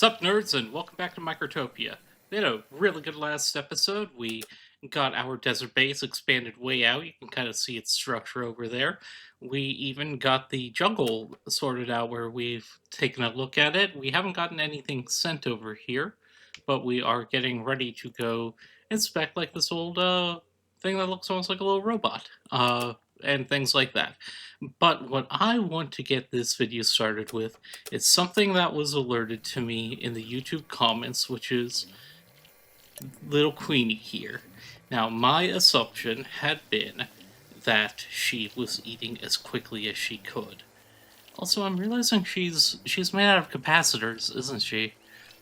Sup, nerds, and welcome back to Microtopia. We had a really good last episode. We got our desert base expanded way out. You can kind of see its structure over there. We even got the jungle sorted out where we've taken a look at it. We haven't gotten anything sent over here, but we are getting ready to go inspect like this old thing that looks almost like a little robot and things like that. But what I want to get this video started with, it's something that was alerted to me in the YouTube comments, which is little Queenie here. Now, my assumption had been that she was eating as quickly as she could. Also, I'm realizing she's made out of capacitors, isn't she?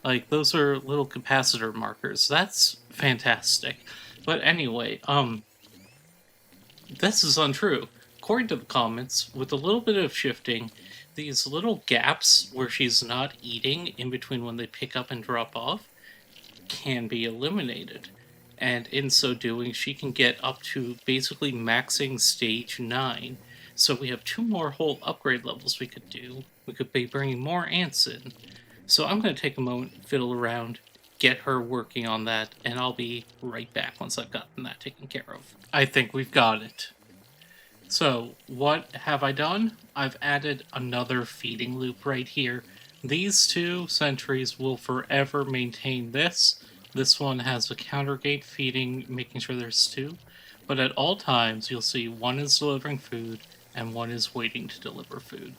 Like those are little capacitor markers. That's fantastic. But anyway, this is untrue. According to the comments, with a little bit of shifting, these little gaps where she's not eating in between when they pick up and drop off can be eliminated. And in so doing, she can get up to basically maxing stage 9. So we have 2 more whole upgrade levels we could do. We could be bringing more ants in. So I'm going to take a moment, fiddle around, get her working on that, and I'll be right back once I've gotten that taken care of. I think we've got it. So, what have I done? I've added another feeding loop right here. These 2 sentries will forever maintain this. This one has a counter gate feeding, making sure there's 2. But at all times, you'll see one is delivering food and one is waiting to deliver food.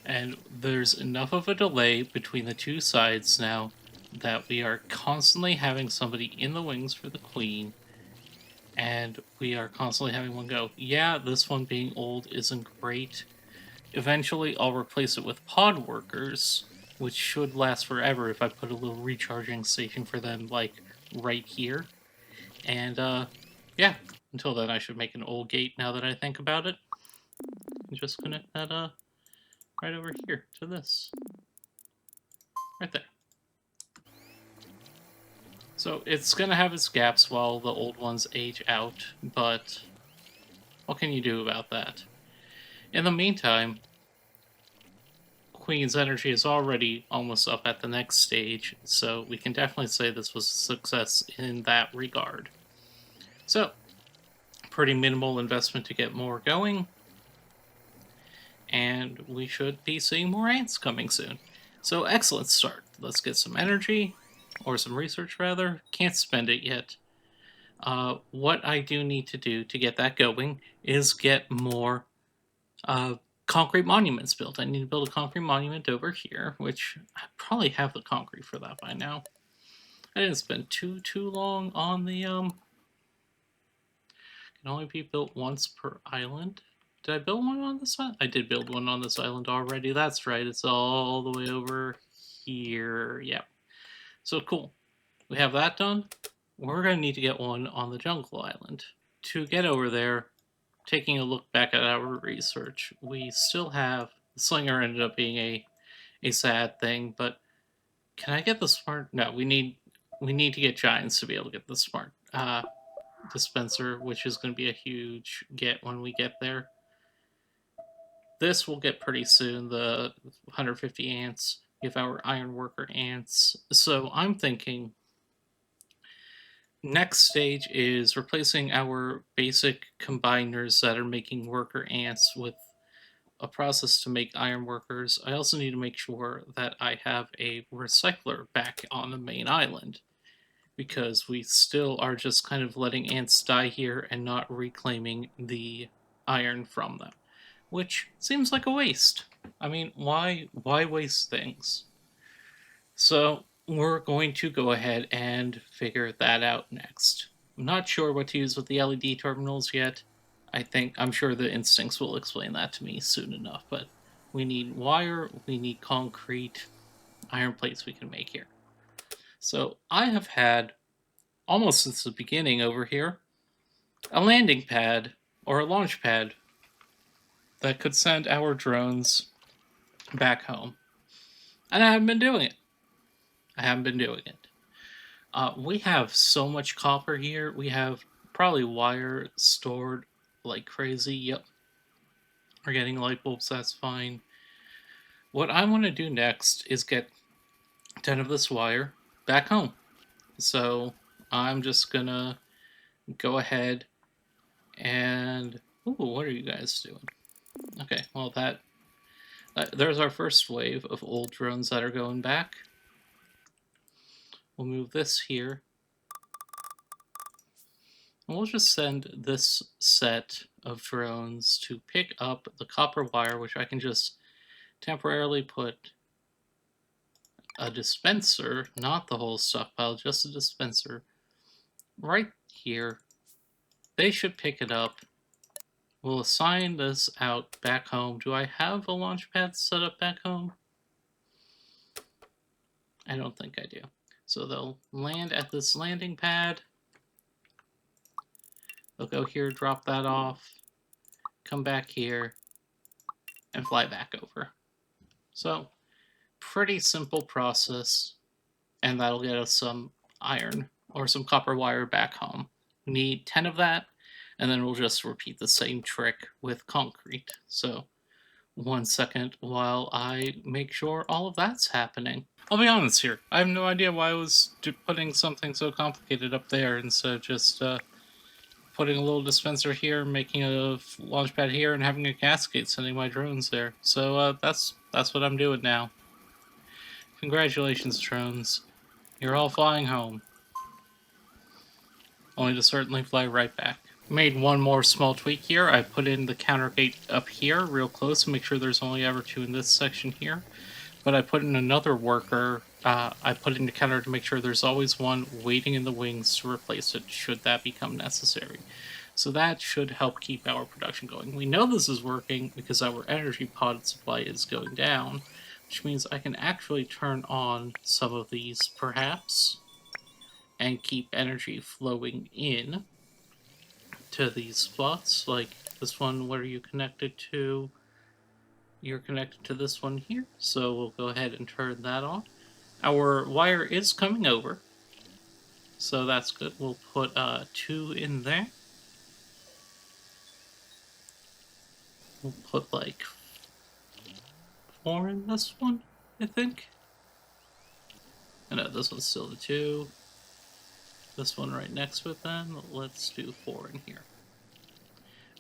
And there's enough of a delay between the 2 sides now that we are constantly having somebody in the wings for the queen, and we are constantly having one go, yeah, this one being old isn't great. Eventually, I'll replace it with pod workers, which should last forever if I put a little recharging station for them, like, right here. And, yeah, until then, I should make an old gate now that I think about it. And just connect that, right over here to this. Right there. So it's going to have its gaps while the old ones age out, but what can you do about that? In the meantime, Queen's energy is already almost up at the next stage, so we can definitely say this was a success in that regard. So, pretty minimal investment to get more going, and we should be seeing more ants coming soon. So, excellent start. Let's get some energy, or some research rather. Can't spend it yet. What I do need to do to get that going is get more concrete monuments built. I need to build a concrete monument over here, which I probably have the concrete for that by now. I didn't spend too long on the can only be built once per island. Did I build one on this one? I did build one on this island already. That's right. It's all the way over here. Yep. So cool. We have that done. We're going to need to get one on the jungle island. To get over there, taking a look back at our research, we still have the slinger ended up being a sad thing, but can I get the smart? No, we need to get giants to be able to get the smart dispenser, which is going to be a huge get when we get there. This will get pretty soon, the 150 ants. If our iron worker ants. So I'm thinking next stage is replacing our basic combiners that are making worker ants with a process to make iron workers. I also need to make sure that I have a recycler back on the main island, because we still are just kind of letting ants die here and not reclaiming the iron from them, which seems like a waste. I mean, why waste things? So we're going to go ahead and figure that out next. I'm not sure what to use with the LED terminals yet. I'm sure the instincts will explain that to me soon enough, but we need wire, we need concrete, iron plates we can make here. So I have had, almost since the beginning over here, a landing pad or a launch pad that could send our drones back home. And I haven't been doing it. We have so much copper here. We have probably wire stored like crazy. Yep. We're getting light bulbs, that's fine. What I want to do next is get 10 of this wire back home. So I'm just gonna go ahead and. Ooh, what are you guys doing? Okay, well, there's our first wave of old drones that are going back. We'll move this here. And we'll just send this set of drones to pick up the copper wire, which I can just temporarily put a dispenser, not the whole stockpile, just a dispenser, right here. They should pick it up. We'll assign this out back home. Do I have a launch pad set up back home? I don't think I do. So they'll land at this landing pad. They'll go here, drop that off, come back here, and fly back over. So, pretty simple process, and that'll get us some iron or some copper wire back home. We need 10 of that, and then we'll just repeat the same trick with concrete. So, 1 second while I make sure all of that's happening. I'll be honest here. I have no idea why I was putting something so complicated up there instead of just putting a little dispenser here, making a launch pad here, and having a cascade sending my drones there. So that's what I'm doing now. Congratulations, drones. You're all flying home. Only to certainly fly right back. Made one more small tweak here. I put in the counter gate up here real close to make sure there's only ever 2 in this section here. But I put in another worker. I put in the counter to make sure there's always one waiting in the wings to replace it should that become necessary. So that should help keep our production going. We know this is working because our energy pod supply is going down, which means I can actually turn on some of these perhaps and keep energy flowing in to these spots. Like this one, what are you connected to? You're connected to this one here, so we'll go ahead and turn that on. Our wire is coming over, so that's good. We'll put 2 in there. We'll put like 4 in this one, I think. No, this one's still the 2. This one right next to it then, let's do 4 in here.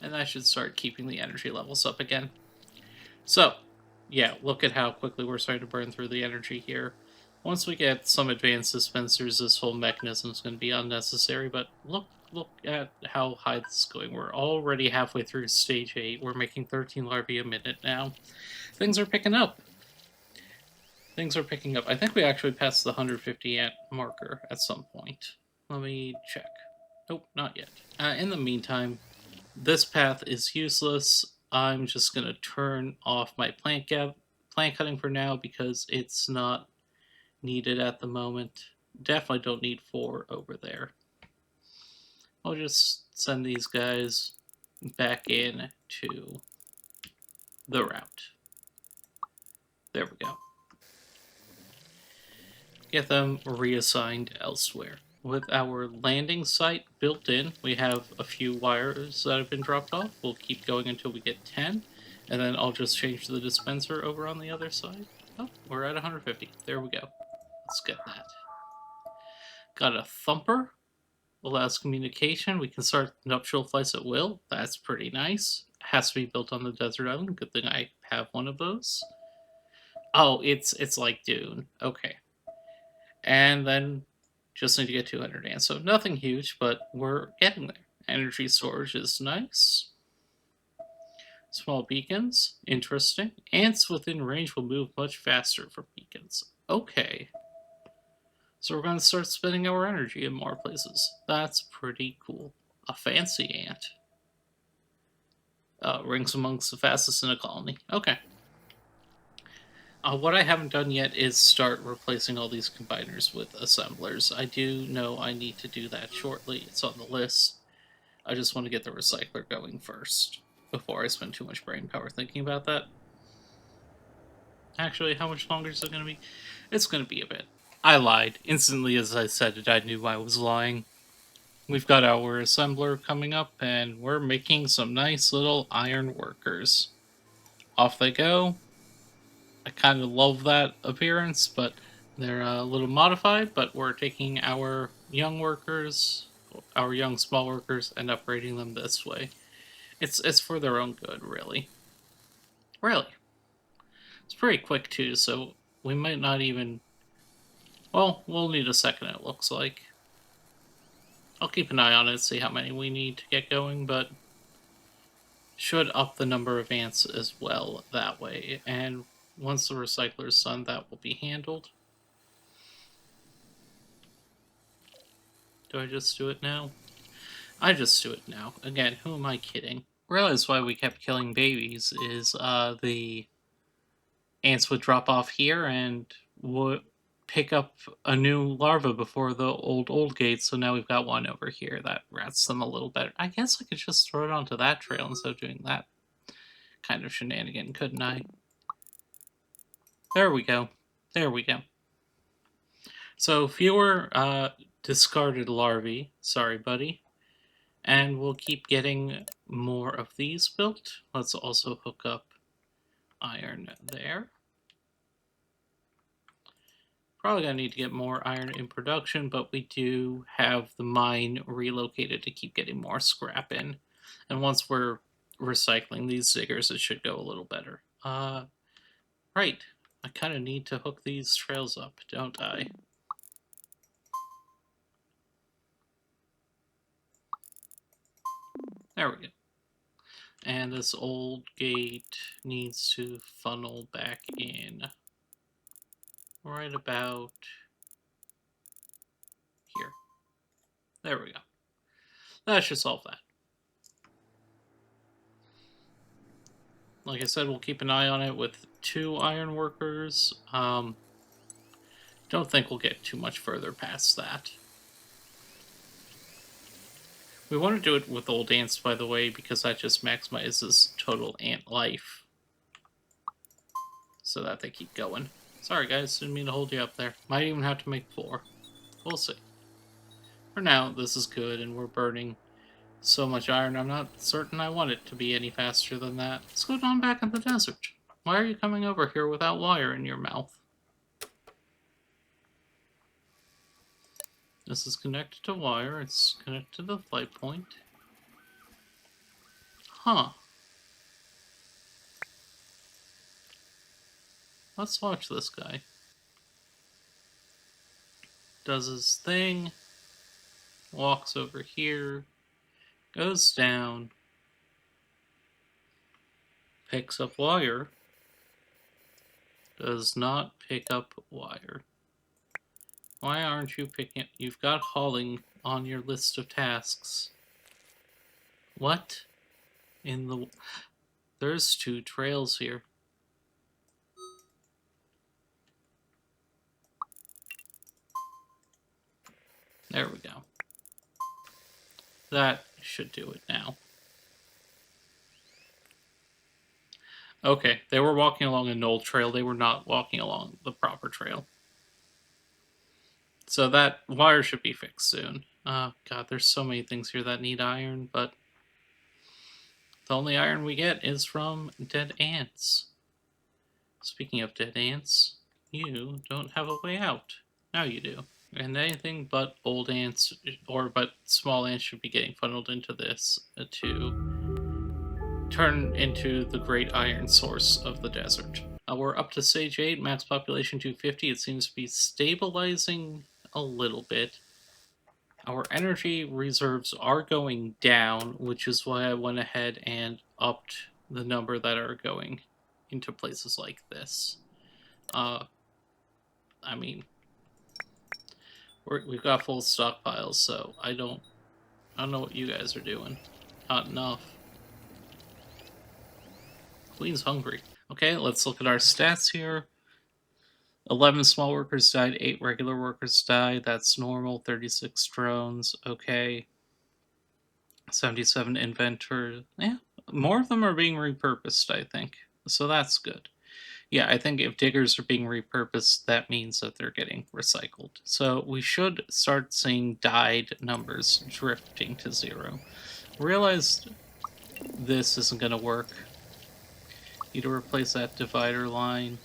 And that should start keeping the energy levels up again. So, yeah, look at how quickly we're starting to burn through the energy here. Once we get some advanced dispensers, this whole mechanism is going to be unnecessary, but look at how high this is going. We're already halfway through stage 8. We're making 13 larvae a minute now. Things are picking up. Things are picking up. I think we actually passed the 150 ant marker at some point. Let me check. Nope, not yet. In the meantime, this path is useless. I'm just going to turn off my plant cutting for now because it's not needed at the moment. Definitely don't need 4 over there. I'll just send these guys back in to the route. There we go. Get them reassigned elsewhere. With our landing site built in, we have a few wires that have been dropped off. We'll keep going until we get 10, and then I'll just change the dispenser over on the other side. Oh, we're at 150. There we go. Let's get that. Got a thumper. Allows communication. We can start nuptial flights at will. That's pretty nice. Has to be built on the desert island. Good thing I have one of those. Oh, it's like Dune. Okay. And then just need to get 200 ants. So nothing huge, but we're getting there. Energy storage is nice. Small beacons, interesting. Ants within range will move much faster from beacons. Okay. So we're going to start spending our energy in more places. That's pretty cool. A fancy ant. Ranks amongst the fastest in a colony. Okay. What I haven't done yet is start replacing all these combiners with assemblers. I do know I need to do that shortly. It's on the list. I just want to get the recycler going first before I spend too much brain power thinking about that. Actually, how much longer is it going to be? It's going to be a bit. I lied. Instantly as I said it, I knew I was lying. We've got our assembler coming up, and we're making some nice little iron workers. Off they go. I kind of love that appearance, but They're a little modified, but we're taking our young workers, our young small workers, and upgrading them this way. It's for their own good, really. Really, it's pretty quick too. So we might not even. Well, we'll need a second. It looks like. I'll keep an eye on it, see how many we need to get going, but should up the number of ants as well that way. And once the recycler's done, that will be handled. Do I just do it now? I just do it now. Again, who am I kidding? Realize why we kept killing babies is the ants would drop off here and would pick up a new larva before the old gate. So now we've got one over here that rats them a little better. I guess I could just throw it onto that trail instead of doing that kind of shenanigan, couldn't I? There we go. There we go. So fewer discarded larvae. Sorry, buddy. And we'll keep getting more of these built. Let's also hook up iron there. Probably gonna need to get more iron in production, but we do have the mine relocated to keep getting more scrap in. And once we're recycling these diggers, it should go a little better. Right. I kind of need to hook these trails up, don't I? There we go. And this old gate needs to funnel back in right about here. There we go. That should solve that. Like I said, we'll keep an eye on it with 2 iron workers. Don't think we'll get too much further past that. We want to do it with old ants, by the way, because that just maximizes total ant life. So that they keep going. Sorry guys, didn't mean to hold you up there. Might even have to make 4. We'll see. For now, this is good, and we're burning so much iron, I'm not certain I want it to be any faster than that. Let's go down back in the desert. Why are you coming over here without wire in your mouth? This is connected to wire, it's connected to the flight point. Huh. Let's watch this guy. Does his thing, walks over here, goes down, picks up wire, does not pick up wire. Why aren't you picking it? You've got hauling on your list of tasks. What in the... There's 2 trails here. There we go. That should do it now. Okay, they were walking along a knoll trail. They were not walking along the proper trail. So that wire should be fixed soon. Oh, God, there's so many things here that need iron, but the only iron we get is from dead ants. Speaking of dead ants, you don't have a way out. Now you do. And anything but old ants or but small ants should be getting funneled into this to turn into the great iron source of the desert. We're up to stage 8, max population 250. It seems to be stabilizing a little bit. Our energy reserves are going down, which is why I went ahead and upped the number that are going into places like this. I mean, we've got full stockpiles, so I don't know what you guys are doing. Not enough. Queen's hungry. Okay, let's look at our stats here. 11 small workers died, 8 regular workers died. That's normal. 36 drones. Okay. 77 inventors. Yeah, more of them are being repurposed, I think. So that's good. Yeah, I think if diggers are being repurposed, that means that they're getting recycled. So we should start seeing died numbers drifting to 0. Realized this isn't going to work. Need to replace that divider line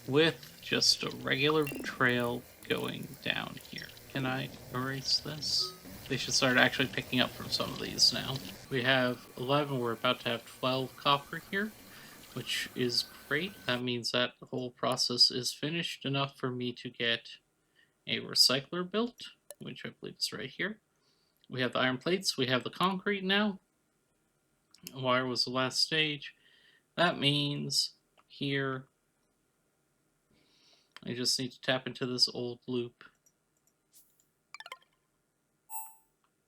with just a regular trail going down here. Can I erase this? They should start actually picking up from some of these now. We have 11, we're about to have 12 copper here, which is great. That means that the whole process is finished enough for me to get a recycler built, which I believe is right here. We have the iron plates, we have the concrete now. Wire was the last stage. That means here I just need to tap into this old loop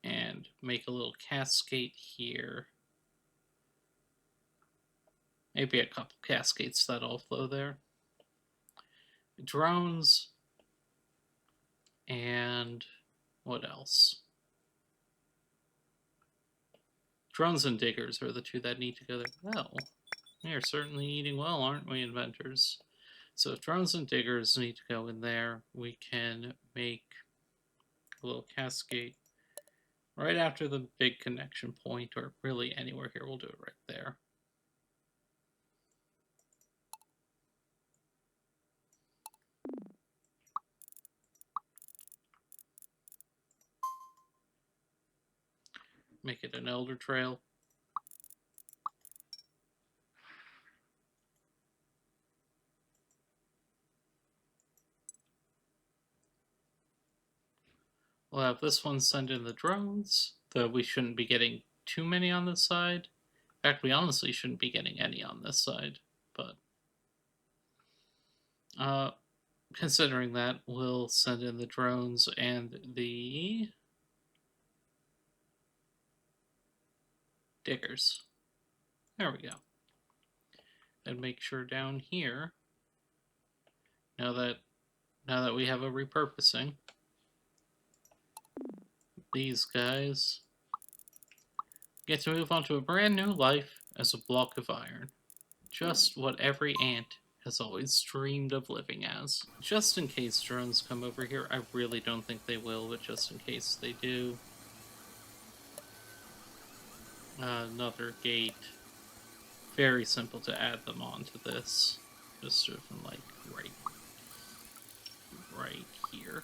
and make a little cascade here. Maybe a couple cascades that all flow there. Drones, and what else? Drones and diggers are the two that need to go there. Well, we are certainly eating well, aren't we, inventors? So if drones and diggers need to go in there, we can make a little cascade right after the big connection point, or really anywhere here. We'll do it right there. Make it an elder trail. We'll have this one send in the drones, though we shouldn't be getting too many on this side. In fact, we honestly shouldn't be getting any on this side, but considering that, we'll send in the drones and the diggers. There we go. And make sure down here, now that we have a repurposing, these guys get to move on to a brand new life as a block of iron. Just what every ant has always dreamed of living as. Just in case drones come over here, I really don't think they will, but just in case they do. Another gate. Very simple to add them onto this. Just sort of like right here.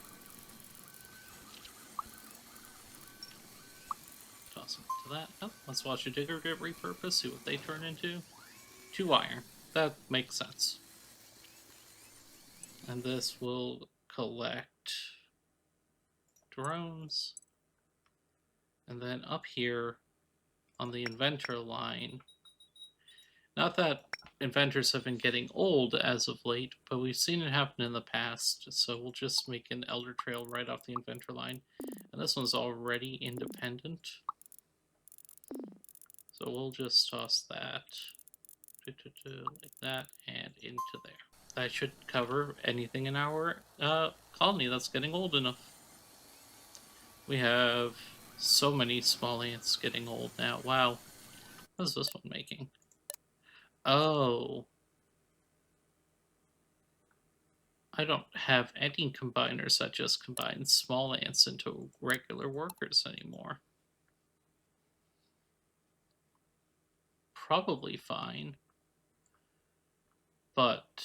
Toss them to that. Oh, let's watch a digger get repurposed, see what they turn into. 2 iron. That makes sense. And this will collect drones. And then up here on the inventor line, not that inventors have been getting old as of late, but we've seen it happen in the past, so we'll just make an elder trail right off the inventor line. And this one's already independent, so we'll just toss that like that and into there. That should cover anything in our colony that's getting old enough. We have so many small ants getting old now. Wow. What is this one making? Oh. I don't have any combiners that just combine small ants into regular workers anymore. Probably fine. But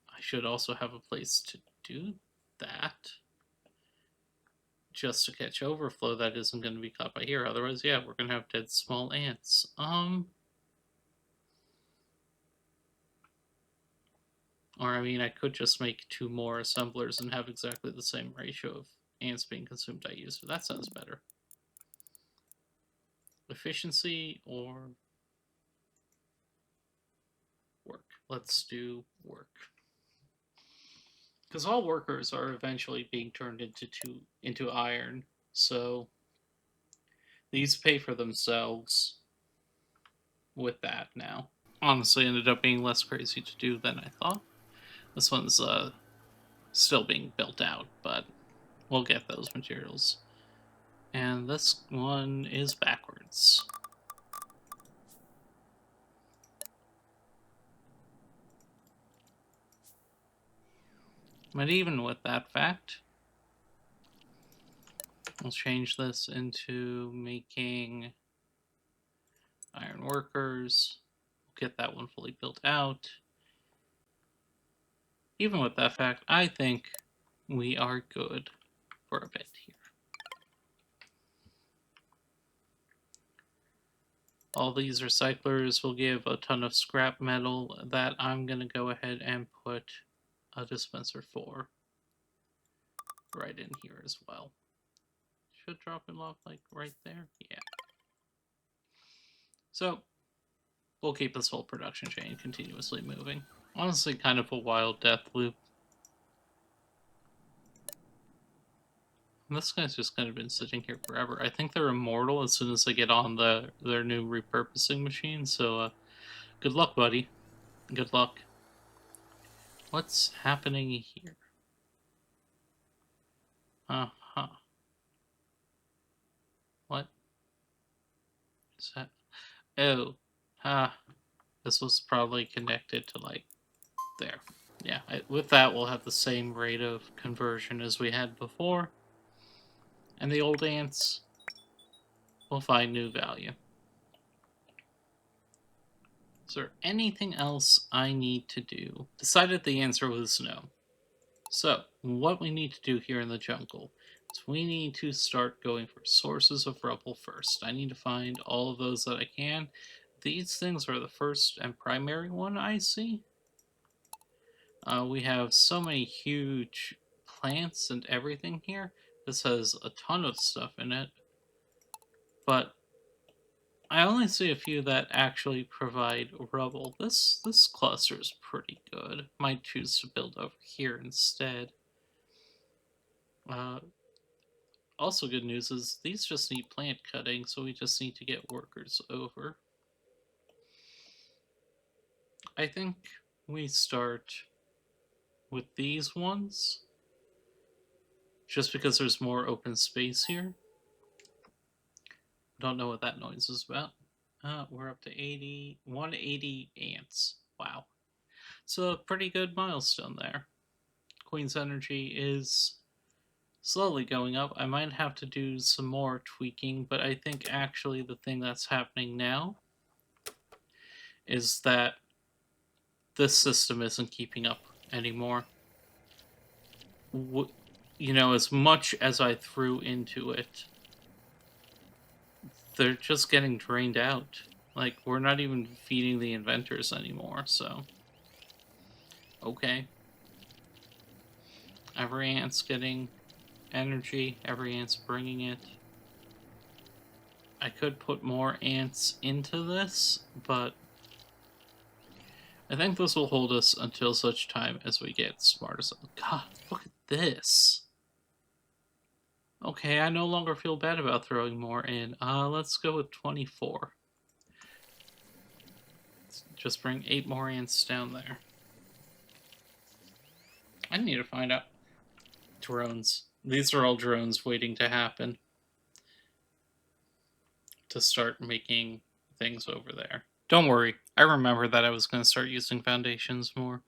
I should also have a place to do that. Just to catch overflow that isn't going to be caught by here. Otherwise, yeah, we're going to have dead small ants. Or, I mean, I could just make 2 more assemblers and have exactly the same ratio of ants being consumed I use, but that sounds better. Efficiency or work? Let's do work. Because all workers are eventually being turned into iron, so these pay for themselves with that now. Honestly, ended up being less crazy to do than I thought. This one's still being built out, but we'll get those materials. And this one is backwards. But even with that fact, we'll change this into making iron workers. We'll get that one fully built out. even with that fact, I think we are good for a bit here. All these recyclers will give a ton of scrap metal that I'm going to go ahead and put a dispenser for right in here as well. Should drop it off like right there. Yeah. So we'll keep this whole production chain continuously moving. Honestly, kind of a wild death loop. And this guy's just kind of been sitting here forever. I think they're immortal as soon as they get on their new repurposing machine. So good luck, buddy. Good luck. What's happening here? Uh-huh. What is that? Oh. Ah. This was probably connected to, like, there. Yeah, with that, we'll have the same rate of conversion as we had before. And the old ants will find new value. Is there anything else I need to do? Decided the answer was no. So, what we need to do here in the jungle is we need to start going for sources of rubble first. I need to find all of those that I can. These things are the first and primary one I see. We have so many huge plants and everything here. This has a ton of stuff in it. But I only see a few that actually provide rubble. This cluster is pretty good. Might choose to build over here instead. Uh, Also, good news is these just need plant cutting, so we just need to get workers over. I think we start with these ones, just because there's more open space here. Don't know what that noise is about. We're up to 180 ants. Wow. It's a pretty good milestone there. Queen's energy is slowly going up. I might have to do some more tweaking, but I think actually the thing that's happening now is that this system isn't keeping up anymore. As much as I threw into it, they're just getting drained out. Like, we're not even feeding the inventors anymore, so. Okay. Every ant's getting energy, every ant's bringing it. I could put more ants into this, but I think this will hold us until such time as we get smart as. God, look at this. Okay, I no longer feel bad about throwing more in. Let's go with 24. Just bring 8 more ants down there. I need to find out. Drones. These are all drones waiting to happen to start making things over there. Don't worry, I remember that I was going to start using foundations more.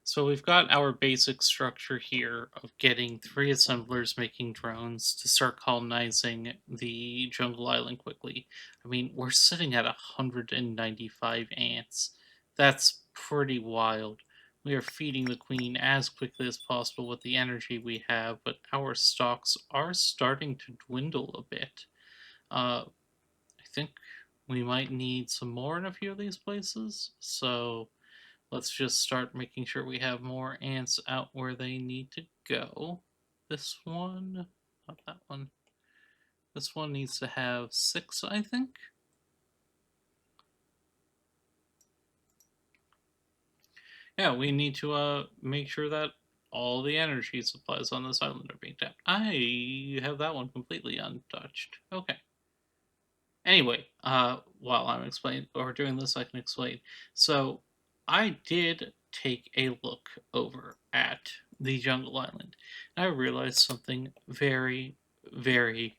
So we've got our basic structure here of getting 3 assemblers making drones to start colonizing the jungle island quickly. I mean, we're sitting at 195 ants. That's pretty wild. We are feeding the queen as quickly as possible with the energy we have, but our stocks are starting to dwindle a bit. I think we might need some more in a few of these places, so let's just start making sure we have more ants out where they need to go. This one, not that one. This one needs to have 6, I think. Yeah, we need to make sure that all the energy supplies on this island are being tapped. I have that one completely untouched. Okay. Anyway, while I'm explaining or doing this, I can explain. So, I did take a look over at the Jungle Island. And I realized something very, very,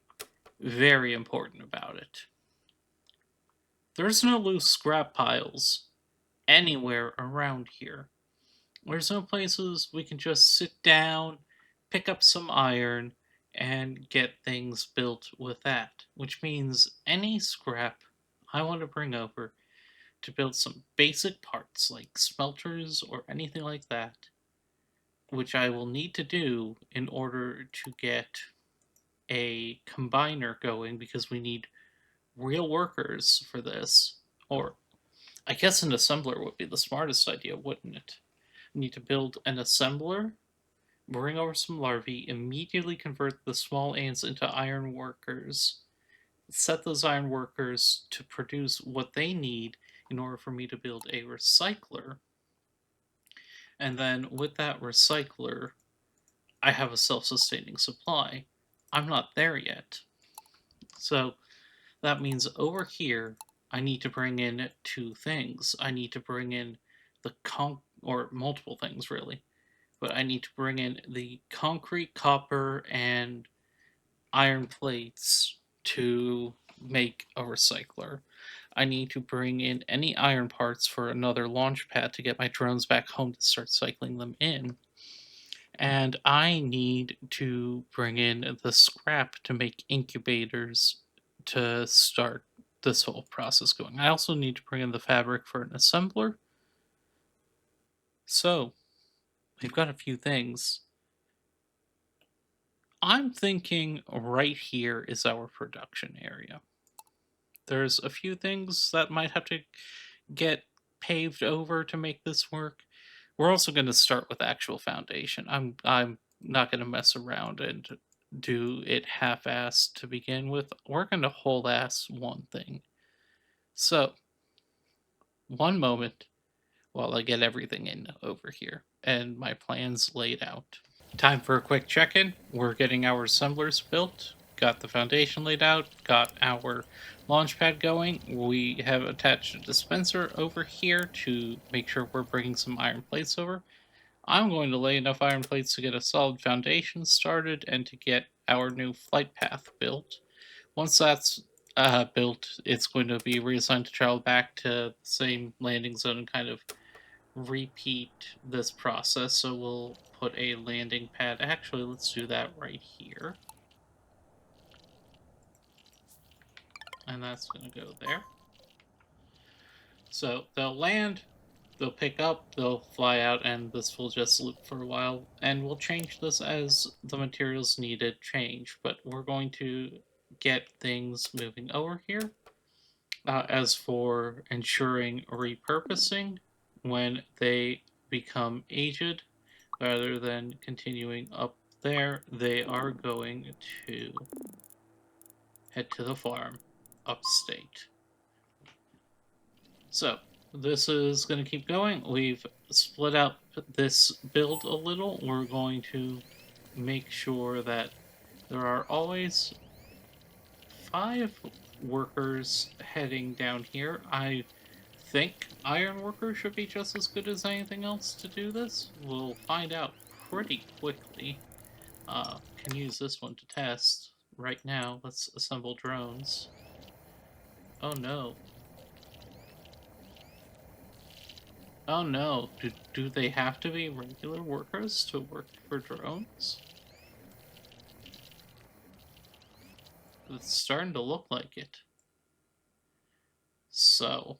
very important about it. There's no loose scrap piles anywhere around here. There's no places we can just sit down, pick up some iron, and get things built with that. Which means any scrap I want to bring over to build some basic parts like smelters or anything like that which I will need to do in order to get a combiner going because we need real workers for this. Or I guess an assembler would be the smartest idea, wouldn't it? We need to build an assembler, bring over some larvae, immediately convert the small ants into iron workers, set those iron workers to produce what they need in order for me to build a recycler. And then with that recycler, I have a self sustaining supply. I'm not there yet. So that means over here, I need to bring in two things. I need to bring in or multiple things really, but I need to bring in the concrete, copper, and iron plates to make a recycler. I need to bring in any iron parts for another launch pad to get my drones back home to start cycling them in. And I need to bring in the scrap to make incubators to start this whole process going. I also need to bring in the fabric for an assembler. So, we've got a few things. I'm thinking right here is our production area. There's a few things that might have to get paved over to make this work. We're also going to start with actual foundation. I'm not going to mess around and do it half-assed to begin with. We're going to whole-ass one thing. So, one moment while I get everything in over here and my plans laid out. Time for a quick check-in. We're getting our assemblers built, got the foundation laid out, got our launch pad going. We have attached a dispenser over here to make sure we're bringing some iron plates over. I'm going to lay enough iron plates to get a solid foundation started and to get our new flight path built. Once that's built, it's going to be reassigned to travel back to the same landing zone and kind of repeat this process. So we'll put a landing pad. Actually, let's do that right here. And that's going to go there. So they'll land, they'll pick up, they'll fly out, and this will just loop for a while. And we'll change this as the materials needed change. But we're going to get things moving over here. As for ensuring repurposing when they become aged, rather than continuing up there, they are going to head to the farm upstate. So, this is going to keep going. We've split out this build a little. We're going to make sure that there are always 5 workers heading down here. I think iron workers should be just as good as anything else to do this. We'll find out pretty quickly. Can use this one to test right now. Let's assemble drones. Oh no. Oh no. Do they have to be regular workers to work for drones? It's starting to look like it. So,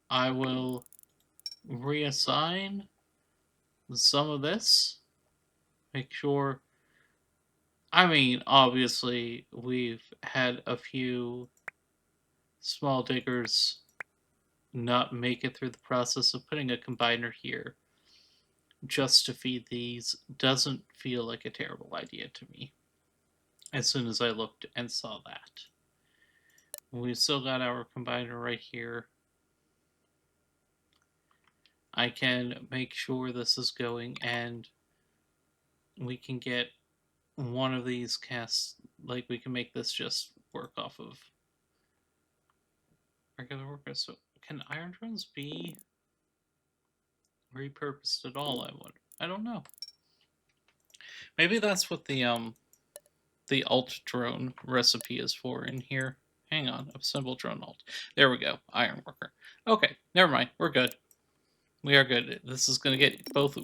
I will reassign some of this. Make sure. I mean, obviously, we've had a few small diggers not make it through the process of putting a combiner here just to feed these doesn't feel like a terrible idea to me as soon as I looked and saw that. We've still got our combiner right here. I can make sure this is going and we can get one of these casts, like we can make this just work off of regular workers. So can iron drones be repurposed at all? I don't know. Maybe that's what the alt drone recipe is for in here. Hang on, assemble drone alt. There we go, iron worker. Okay, never mind, we're good. We are good. This is gonna get both.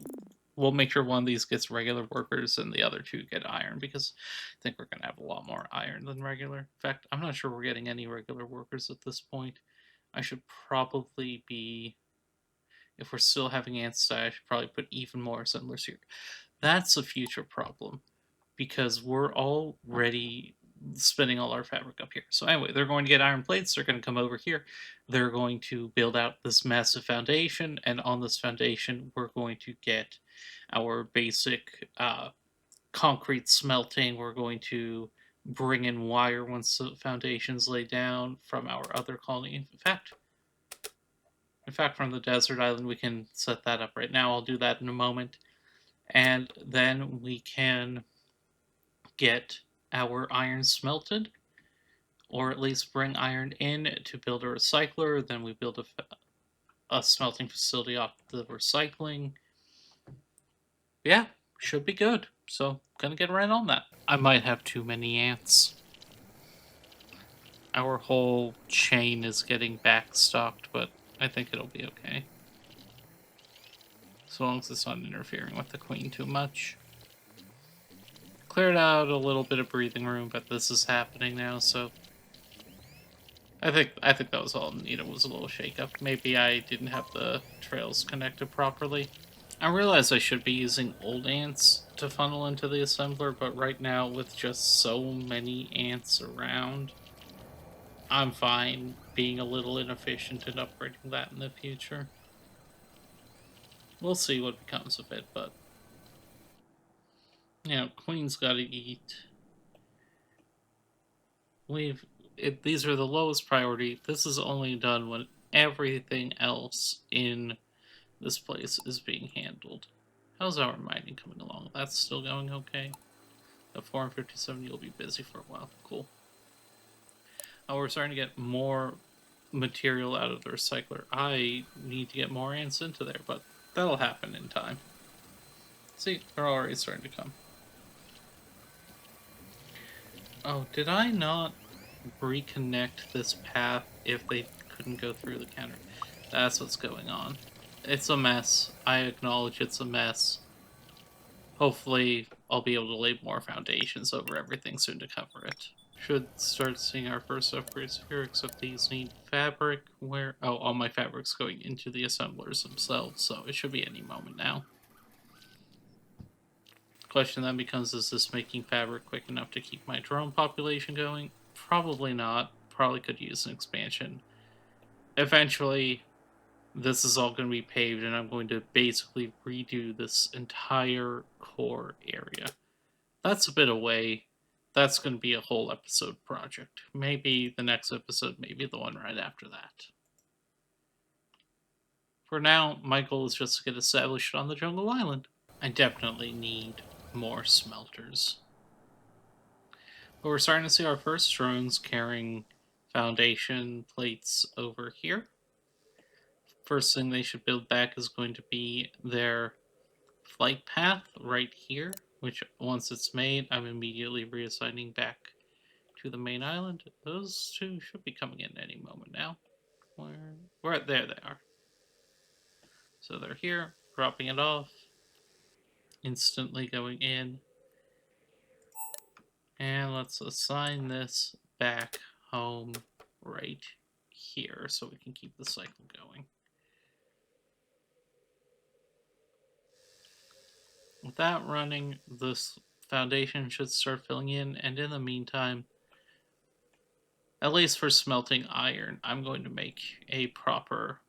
We'll make sure one of these gets regular workers and the other two get iron because I think we're gonna have a lot more iron than regular. In fact, I'm not sure we're getting any regular workers at this point. I should probably be If we're still having ants die, I should probably put even more assemblers here. That's a future problem because we're already spinning all our fabric up here. So anyway, they're going to get iron plates. They're going to come over here. They're going to build out this massive foundation, and on this foundation, we're going to get our basic concrete smelting. We're going to bring in wire once the foundation's laid down from our other colony. In fact, from the desert island, we can set that up right now. I'll do that in a moment. And then we can get our iron smelted, or at least bring iron in to build a recycler. Then we build a smelting facility off the recycling. Yeah, should be good. So, gonna get right on that. I might have too many ants. Our whole chain is getting backstocked, but I think it'll be okay. So long as it's not interfering with the queen too much. Cleared out a little bit of breathing room, but this is happening now, so I think that was all needed, was a little shakeup. Maybe I didn't have the trails connected properly. I realize I should be using old ants to funnel into the assembler, but right now with just so many ants around, I'm fine being a little inefficient and upgrading that in the future. We'll see what becomes of it, but Queen's gotta eat. These are the lowest priority. This is only done when everything else in this place is being handled. How's our mining coming along? That's still going okay. At 457, you'll be busy for a while. Cool. Oh, we're starting to get more material out of the recycler. I need to get more ants into there, but that'll happen in time. See, they're already starting to come. Oh, did I not reconnect this path if they couldn't go through the counter? That's what's going on. It's a mess. I acknowledge it's a mess. Hopefully, I'll be able to lay more foundations over everything soon to cover it. Should start seeing our first upgrades here, except these need fabric. Where? Oh, all my fabric's going into the assemblers themselves, so it should be any moment now. Question then becomes, is this making fabric quick enough to keep my drone population going? Probably not. Probably could use an expansion. Eventually, this is all going to be paved, and I'm going to basically redo this entire core area. That's a bit away. That's going to be a whole episode project. Maybe the next episode, maybe the one right after that. For now, my goal is just to get established on the jungle island. I definitely need more smelters. But we're starting to see our first drones carrying foundation plates over here. First thing they should build back is going to be their flight path right here, which once it's made, I'm immediately reassigning back to the main island. Those two should be coming in any moment now. Where there they are. So they're here, dropping it off, instantly going in. And let's assign this back home right here so we can keep the cycle going. With that running, this foundation should start filling in, and in the meantime, at least for smelting iron, I'm going to make a proper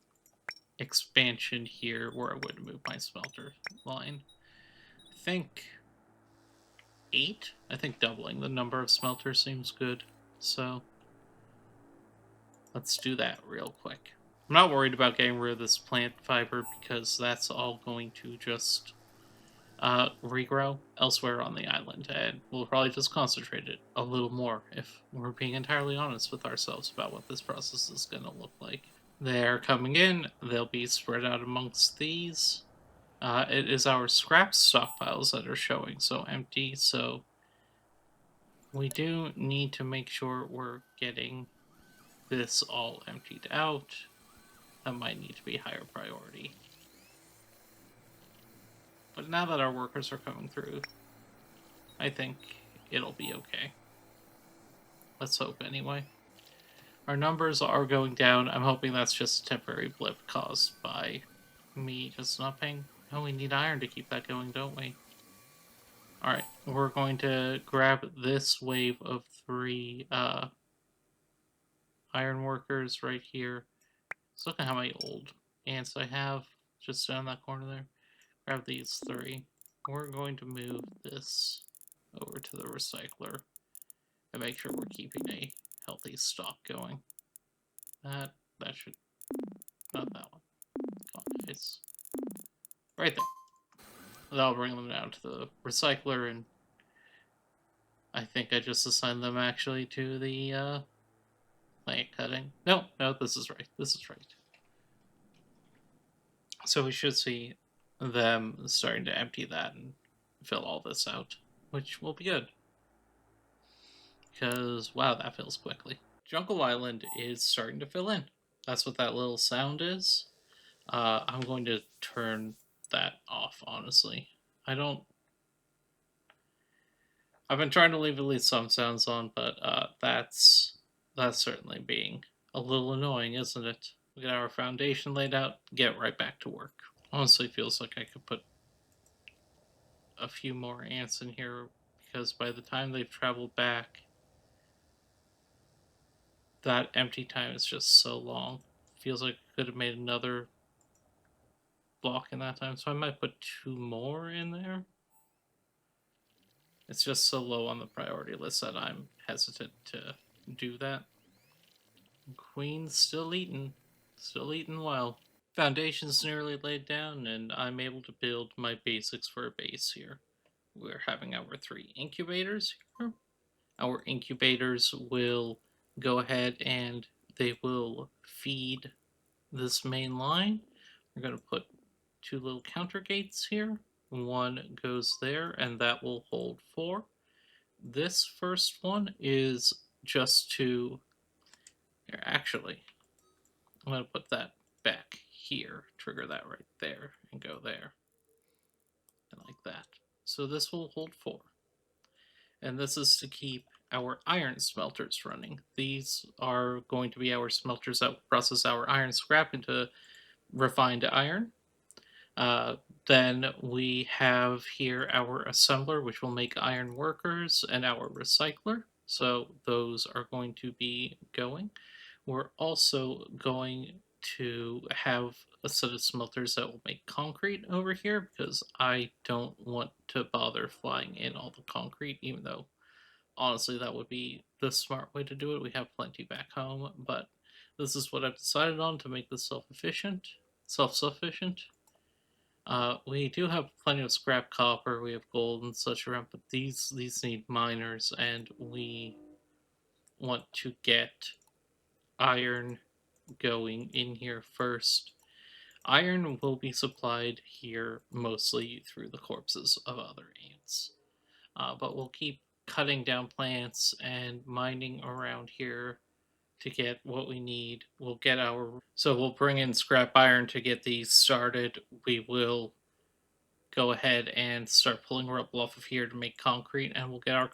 expansion here where I'm going to move my smelter line. I think 8? I think doubling the number of smelters seems good, so let's do that real quick. I'm not worried about getting rid of this plant fiber because that's all going to just regrow elsewhere on the island, and we'll probably just concentrate it a little more if we're being entirely honest with ourselves about what this process is going to look like. They're coming in, they'll be spread out amongst these. It is our scrap stockpiles that are showing so empty, so we do need to make sure we're getting this all emptied out. That might need to be higher priority. But now that our workers are coming through, I think it'll be okay. Let's hope anyway. Our numbers are going down. I'm hoping that's just a temporary blip caused by Me just not paying. Oh, we need iron to keep that going, don't we? Alright, we're going to grab this wave of 3 iron workers right here. Let's look at how many old ants I have just down that corner there. Grab these 3. We're going to move this over to the recycler and make sure we're keeping a healthy stock going. That should, not that one. Come on, guys. Right there. That'll bring them down to the recycler, and I think I just assigned them actually to the plant cutting. No, this is right. This is right. So we should see them starting to empty that and fill all this out, which will be good. Because, wow, that fills quickly. Jungle Island is starting to fill in. That's what that little sound is. I'm going to turn that off, honestly. I don't. I've been trying to leave at least some sounds on, but that's certainly being a little annoying, isn't it? We got our foundation laid out, get right back to work. Honestly, feels like I could put a few more ants in here because by the time they've traveled back, that empty time is just so long. Feels like I could have made another block in that time, so I might put 2 more in there. It's just so low on the priority list that I'm hesitant to do that. Queen's still eating well. Foundation's nearly laid down, and I'm able to build my basics for a base here. We're having our 3 incubators here. Our incubators will go ahead and they will feed this main line. We're going to put 2 little counter gates here. One goes there, and that will hold 4. This first one is just to. Here, actually, I'm going to put that back here, trigger that right there, and go there. And like that. So this will hold 4. And this is to keep our iron smelters running. These are going to be our smelters that process our iron scrap into refined iron. Then we have here our assembler, which will make iron workers, and our recycler. So those are going to be going. We're also going to have a set of smelters that will make concrete over here because I don't want to bother flying in all the concrete, even though honestly that would be the smart way to do it. We have plenty back home, but this is what I've decided on to make this self-sufficient. We do have plenty of scrap copper. We have gold and such around, but these need miners, and we want to get iron going in here first. Iron will be supplied here mostly through the corpses of other ants, but we'll keep cutting down plants and mining around here to get what we need. We'll bring in scrap iron to get these started. We will go ahead and start pulling rubble off of here to make concrete, and we'll get our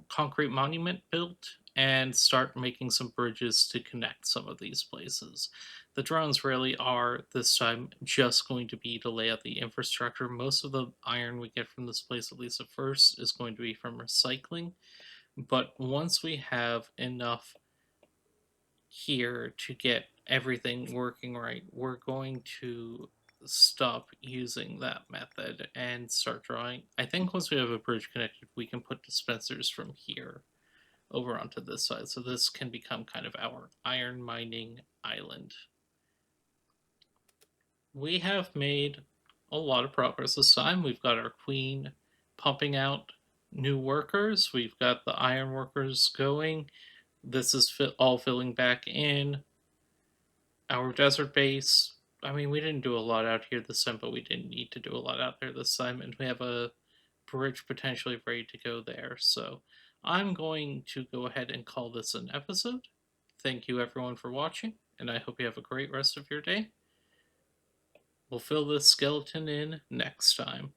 concrete monument built and start making some bridges to connect some of these places. The drones really are this time just going to be to lay out the infrastructure. Most of the iron we get from this place, at least at first, is going to be from recycling. But once we have enough here to get everything working right, we're going to stop using that method and start drawing. I think once we have a bridge connected, we can put dispensers from here over onto this side. So this can become kind of our iron mining island. We have made a lot of progress this time. We've got our queen pumping out new workers. We've got the iron workers going. This is all filling back in. Our desert base, I mean, we didn't do a lot out here this time, but we didn't need to do a lot out there this time, and we have a bridge potentially ready to go there. So I'm going to go ahead and call this an episode. Thank you everyone for watching, and I hope you have a great rest of your day. We'll fill this skeleton in next time.